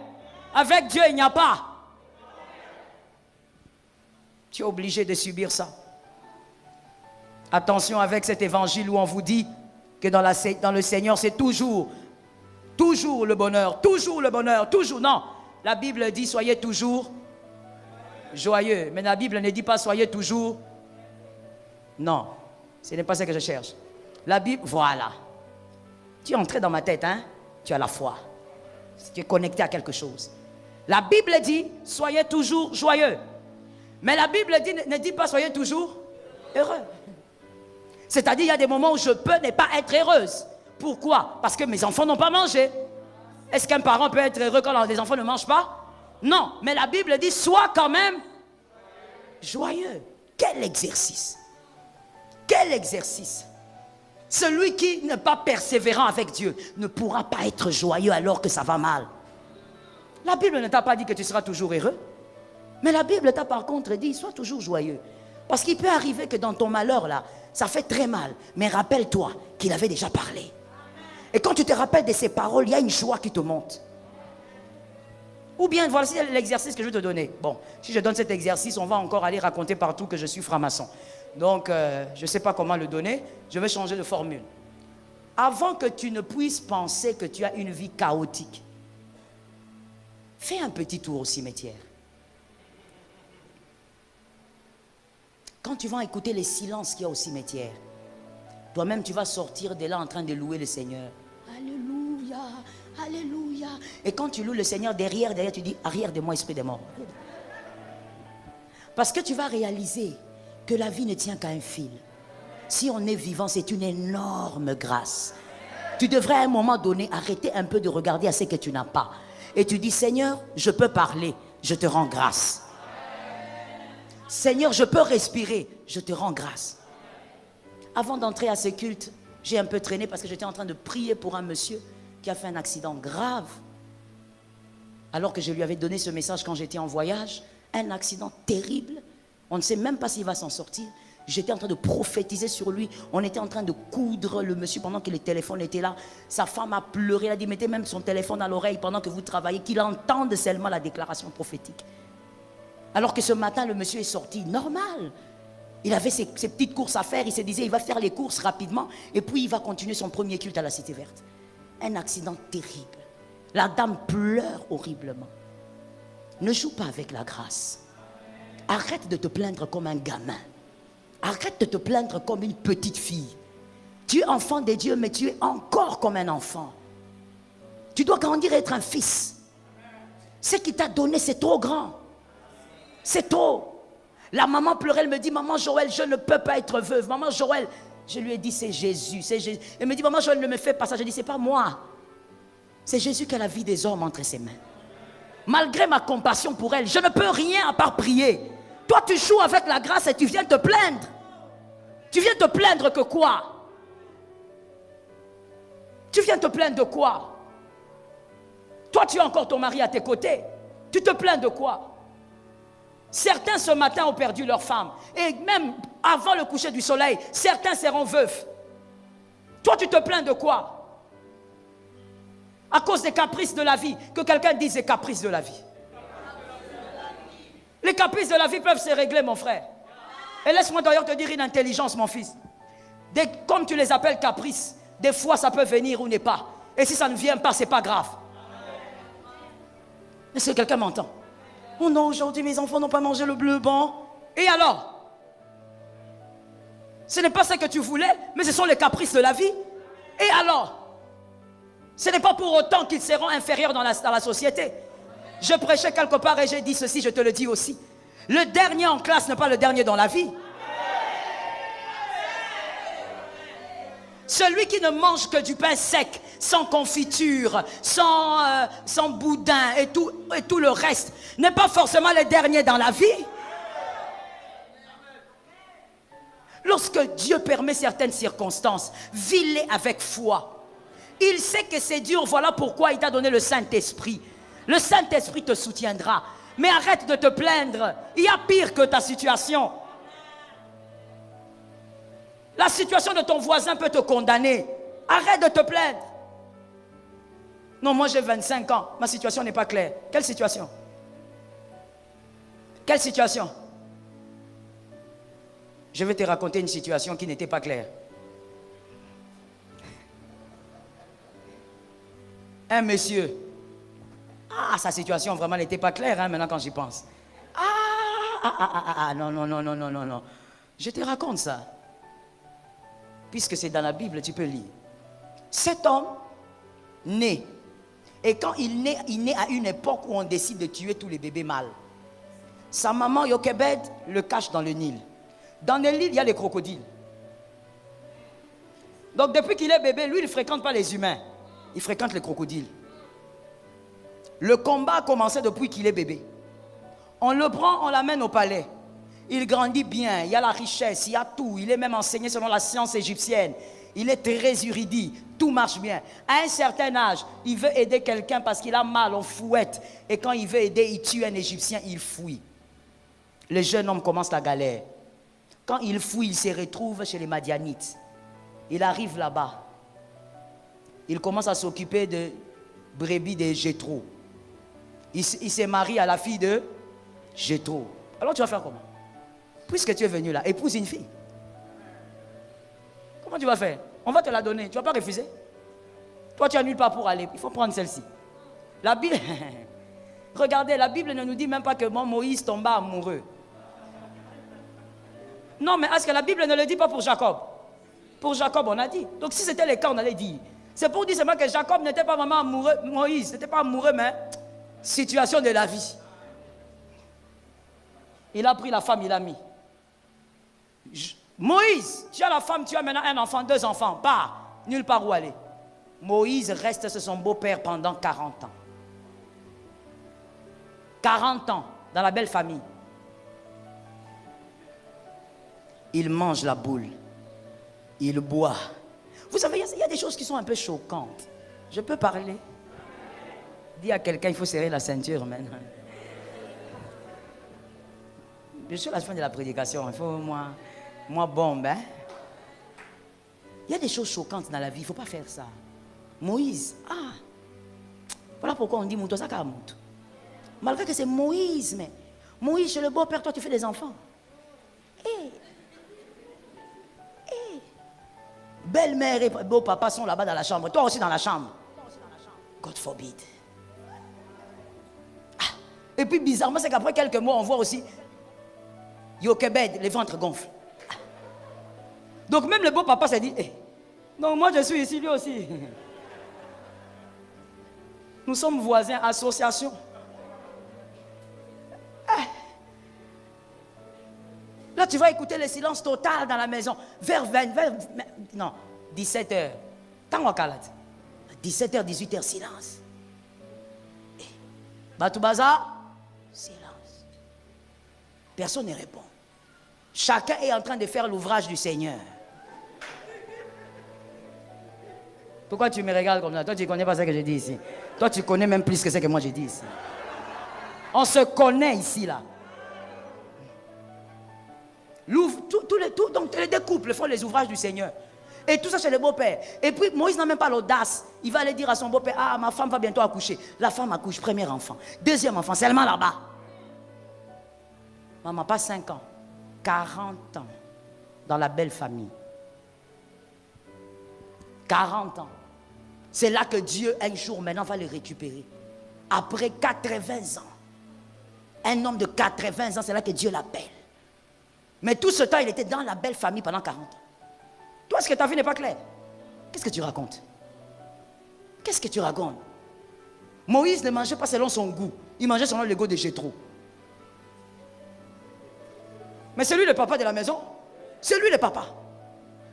Avec Dieu, il n'y a pas. Tu es obligé de subir ça. Attention avec cet évangile où on vous dit que dans le Seigneur, c'est toujours le bonheur, toujours le bonheur, toujours. Non, la Bible dit soyez toujours joyeux. Mais la Bible ne dit pas soyez toujours. Non, ce n'est pas ce que je cherche. La Bible, voilà. Tu es entré dans ma tête, hein? Tu as la foi. Tu es connecté à quelque chose. La Bible dit soyez toujours joyeux. Mais la Bible ne dit pas soyez toujours heureux. C'est-à-dire, il y a des moments où je peux ne pas être heureuse. Pourquoi? Parce que mes enfants n'ont pas mangé. Est-ce qu'un parent peut être heureux quand les enfants ne mangent pas? Non, mais la Bible dit, sois quand même joyeux. Quel exercice! Quel exercice! Celui qui n'est pas persévérant avec Dieu ne pourra pas être joyeux alors que ça va mal. La Bible ne t'a pas dit que tu seras toujours heureux. Mais la Bible t'a par contre dit, sois toujours joyeux. Parce qu'il peut arriver que dans ton malheur là, ça fait très mal. Mais rappelle-toi qu'il avait déjà parlé. Et quand tu te rappelles de ces paroles, il y a une joie qui te monte. Ou bien, voici l'exercice que je vais te donner. Bon, si je donne cet exercice, on va encore aller raconter partout que je suis franc-maçon. Donc, je ne sais pas comment le donner. Je vais changer de formule. Avant que tu ne puisses penser que tu as une vie chaotique, fais un petit tour au cimetière. Quand tu vas écouter les silences qu'il y a au cimetière, toi-même tu vas sortir de là en train de louer le Seigneur. Alléluia, alléluia. Et quand tu loues le Seigneur, derrière tu dis, arrière de moi, esprit des morts. Parce que tu vas réaliser que la vie ne tient qu'à un fil. Si on est vivant, c'est une énorme grâce. Tu devrais à un moment donné arrêter un peu de regarder à ce que tu n'as pas. Et tu dis, Seigneur, je peux parler, je te rends grâce. Seigneur, je peux respirer, je te rends grâce. Avant d'entrer à ce culte, j'ai un peu traîné parce que j'étais en train de prier pour un monsieur qui a fait un accident grave. Alors que je lui avais donné ce message quand j'étais en voyage, un accident terrible. On ne sait même pas s'il va s'en sortir. J'étais en train de prophétiser sur lui. On était en train de coudre le monsieur pendant que le téléphone était là. Sa femme a pleuré. Elle a dit, mettez même son téléphone à l'oreille pendant que vous travaillez, qu'il entende seulement la déclaration prophétique. Alors que ce matin, le monsieur est sorti normal. Il avait ses petites courses à faire. Il se disait, il va faire les courses rapidement. Et puis, il va continuer son premier culte à la Cité Verte. Un accident terrible. La dame pleure horriblement. Ne joue pas avec la grâce. Arrête de te plaindre comme un gamin. Arrête de te plaindre comme une petite fille. Tu es enfant de Dieu, mais tu es encore comme un enfant. Tu dois grandir et être un fils. Ce qu'il t'a donné, c'est trop grand. C'est trop. La maman pleurait, elle me dit, maman Joël, je ne peux pas être veuve. Maman Joël, je lui ai dit, c'est Jésus, c'est Jésus. Elle me dit, maman Joël, ne me fais pas ça. Je dis, c'est pas moi. C'est Jésus qui a la vie des hommes entre ses mains. Malgré ma compassion pour elle, je ne peux rien à part prier. Toi, tu joues avec la grâce et tu viens te plaindre. Tu viens te plaindre que quoi? Tu viens te plaindre de quoi? Toi, tu as encore ton mari à tes côtés. Tu te plains de quoi? Certains ce matin ont perdu leur femme. Et même avant le coucher du soleil, certains seront veufs. Toi, tu te plains de quoi? À cause des caprices de la vie. Que quelqu'un dise les caprices de la vie. Les caprices de la vie peuvent se régler, mon frère. Et laisse-moi d'ailleurs te dire une intelligence, mon fils. Comme tu les appelles caprices, des fois ça peut venir ou n'est pas. Et si ça ne vient pas, ce n'est pas grave. Est-ce que quelqu'un m'entend? Oh non, aujourd'hui mes enfants n'ont pas mangé le bleu blanc. Et alors? Ce n'est pas ce que tu voulais, mais ce sont les caprices de la vie. Et alors? Ce n'est pas pour autant qu'ils seront inférieurs dans la société. Je prêchais quelque part et j'ai dit ceci, je te le dis aussi. Le dernier en classe n'est pas le dernier dans la vie. Celui qui ne mange que du pain sec, sans confiture, sans boudin et tout le reste, n'est pas forcément le dernier dans la vie. Lorsque Dieu permet certaines circonstances, vis-les avec foi. Il sait que c'est dur, voilà pourquoi il t'a donné le Saint-Esprit. Le Saint-Esprit te soutiendra. Mais arrête de te plaindre. Il y a pire que ta situation. La situation de ton voisin peut te condamner. Arrête de te plaindre. Non, moi j'ai 25 ans. Ma situation n'est pas claire. Quelle situation? Quelle situation? Je vais te raconter une situation qui n'était pas claire. Un monsieur. Sa situation vraiment n'était pas claire maintenant quand j'y pense. Non. Je te raconte ça. Puisque c'est dans la Bible, tu peux lire. Cet homme naît. Et quand il naît à une époque où on décide de tuer tous les bébés mâles. Sa maman, Yokebed, le cache dans le Nil. Dans le Nil, il y a les crocodiles. Donc depuis qu'il est bébé, lui, il ne fréquente pas les humains. Il fréquente les crocodiles. Le combat a commencé depuis qu'il est bébé. On le prend, on l'amène au palais. Il grandit bien, il y a la richesse, il y a tout. Il est même enseigné selon la science égyptienne. Il est très érudit, tout marche bien. À un certain âge, il veut aider quelqu'un parce qu'il a mal, on fouette. Et quand il veut aider, il tue un Égyptien, il fuit. Le jeune homme commence la galère. Quand il fuit, il se retrouve chez les Madianites. Il arrive là-bas. Il commence à s'occuper de brebis de Jéthro. Il se marie à la fille de Jéthro. Alors tu vas faire comment? Puisque tu es venu là, épouse une fille. Comment tu vas faire? On va te la donner, tu ne vas pas refuser. Toi tu as nulle part pour aller, il faut prendre celle-ci. La Bible, regardez, la Bible ne nous dit même pas que Moïse tomba amoureux. Non, mais est-ce que la Bible ne le dit pas pour Jacob? Pour Jacob, on a dit. Donc si c'était le cas, on allait dire. C'est pour dire seulement que Jacob n'était pas vraiment amoureux. Moïse n'était pas amoureux, mais situation de la vie. Il a pris la femme, il a mis. Moïse, tu as la femme, tu as maintenant un enfant, 2 enfants. Pars, nulle part où aller. Moïse reste chez son beau-père pendant 40 ans. 40 ans, dans la belle famille. Il mange la boule. Il boit. Vous savez, il y a des choses qui sont un peu choquantes. Je peux parler? Dis à quelqu'un, il faut serrer la ceinture maintenant. Je suis à la fin de la prédication. Il faut moi bombe. Hein? Il y a des choses choquantes dans la vie. Il ne faut pas faire ça. Moïse. Voilà pourquoi on dit Mouto Sakamout. Malgré que c'est Moïse, mais Moïse, chez le beau-père, toi, tu fais des enfants. Belle-mère et beau-papa sont là-bas dans la chambre. Toi aussi dans la chambre. God forbid. Et puis bizarrement, c'est qu'après quelques mois, on voit aussi Yokebed, les ventres gonflent. Donc même le beau-papa s'est dit, donc moi je suis ici, lui aussi. Nous sommes voisins, association. Là, tu vas écouter le silence total dans la maison. Vers 17h. Tant qu'on calade. 17h, 18h, silence. Batoubaza, silence. Personne ne répond. Chacun est en train de faire l'ouvrage du Seigneur. Pourquoi tu me regardes comme ça? Toi, tu ne connais pas ce que je dis ici. Toi, tu connais même plus que ce que moi je dis ici. On se connaît ici, là. Donc les deux couples font les ouvrages du Seigneur. Et tout ça chez le beau-père. Et puis Moïse n'a même pas l'audace. Il va aller dire à son beau-père, ah, ma femme va bientôt accoucher. La femme accouche, premier enfant. Deuxième enfant, seulement là-bas. Maman, pas 5 ans. 40 ans. Dans la belle famille. 40 ans. C'est là que Dieu, un jour, maintenant, va les récupérer. Après 80 ans. Un homme de 80 ans, c'est là que Dieu l'appelle. Mais tout ce temps, il était dans la belle famille pendant 40 ans. Toi, est-ce que ta vie n'est pas claire? Qu'est-ce que tu racontes? Qu'est-ce que tu racontes? Moïse ne mangeait pas selon son goût. Il mangeait selon le goût de Jéthro. Mais c'est lui le papa de la maison. C'est lui le papa.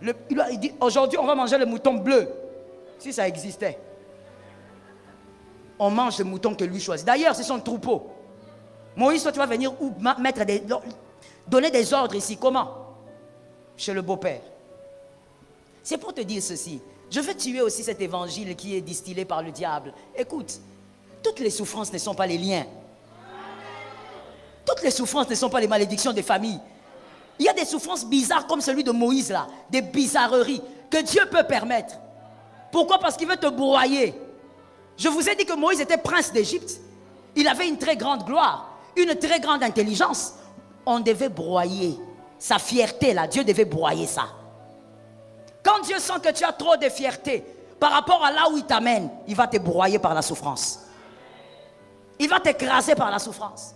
Il dit, aujourd'hui, on va manger le mouton bleu. Si ça existait. On mange le mouton que lui choisit. D'ailleurs, c'est son troupeau. Moïse, toi, tu vas venir donner des ordres ici. Comment? Chez le beau-père. C'est pour te dire ceci. Je veux tuer aussi cet évangile qui est distillé par le diable. Écoute, toutes les souffrances ne sont pas les liens. Toutes les souffrances ne sont pas les malédictions des familles. Il y a des souffrances bizarres comme celui de Moïse là. Des bizarreries que Dieu peut permettre. Pourquoi? Parce qu'il veut te broyer. Je vous ai dit que Moïse était prince d'Égypte. Il avait une très grande gloire, une très grande intelligence. On devait broyer sa fierté là. Dieu devait broyer ça. Quand Dieu sent que tu as trop de fierté par rapport à là où il t'amène, il va te broyer par la souffrance. Il va t'écraser par la souffrance.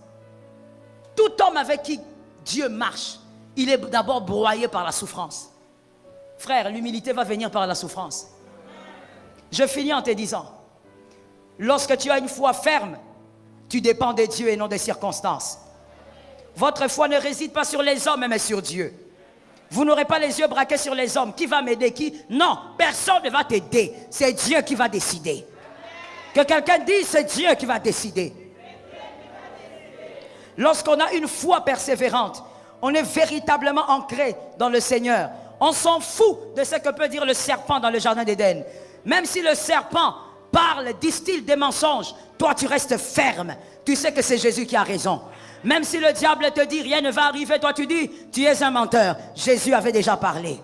Tout homme avec qui Dieu marche, il est d'abord broyé par la souffrance. Frère, l'humilité va venir par la souffrance. Je finis en te disant, lorsque tu as une foi ferme, tu dépends de Dieu et non des circonstances. Votre foi ne réside pas sur les hommes, mais sur Dieu. Vous n'aurez pas les yeux braqués sur les hommes. Qui va m'aider? Qui? Non, personne ne va t'aider. C'est Dieu qui va décider. Que quelqu'un dise, c'est Dieu qui va décider. Lorsqu'on a une foi persévérante, on est véritablement ancré dans le Seigneur. On s'en fout de ce que peut dire le serpent dans le jardin d'Éden. Même si le serpent parle, distille des mensonges, toi tu restes ferme. Tu sais que c'est Jésus qui a raison. Même si le diable te dit rien ne va arriver, toi tu dis tu es un menteur. Jésus avait déjà parlé.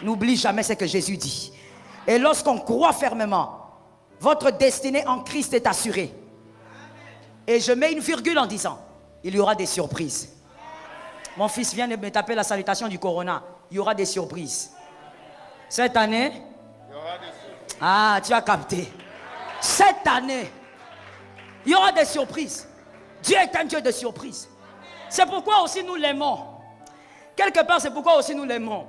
N'oublie jamais ce que Jésus dit. Et lorsqu'on croit fermement, votre destinée en Christ est assurée. Et je mets une virgule en disant, il y aura des surprises. Mon fils vient de me taper la salutation du Corona. Il y aura des surprises. Cette année, il y aura des surprises. Ah, tu as capté. Cette année, il y aura des surprises. Dieu est un Dieu de surprise. C'est pourquoi aussi nous l'aimons. Quelque part, c'est pourquoi aussi nous l'aimons.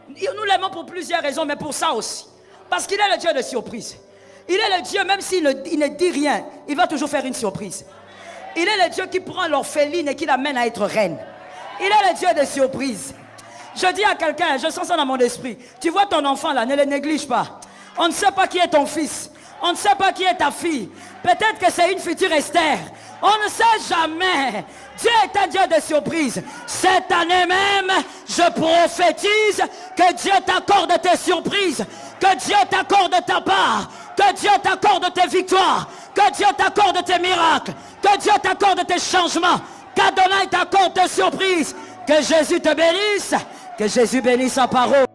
Nous l'aimons pour plusieurs raisons, mais pour ça aussi. Parce qu'il est le Dieu de surprise. Il est le Dieu, même s'il ne dit rien, il va toujours faire une surprise. Il est le Dieu qui prend l'orpheline et qui l'amène à être reine. Il est le Dieu de surprise. Je dis à quelqu'un, je sens ça dans mon esprit. Tu vois ton enfant là, ne le néglige pas. On ne sait pas qui est ton fils. On ne sait pas qui est ta fille. Peut-être que c'est une future Esther. On ne sait jamais. Dieu est un Dieu de surprise. Cette année même, je prophétise que Dieu t'accorde tes surprises. Que Dieu t'accorde ta part. Que Dieu t'accorde tes victoires. Que Dieu t'accorde tes miracles. Que Dieu t'accorde tes changements. Qu'Adonai t'accorde tes surprises. Que Jésus te bénisse. Que Jésus bénisse sa parole.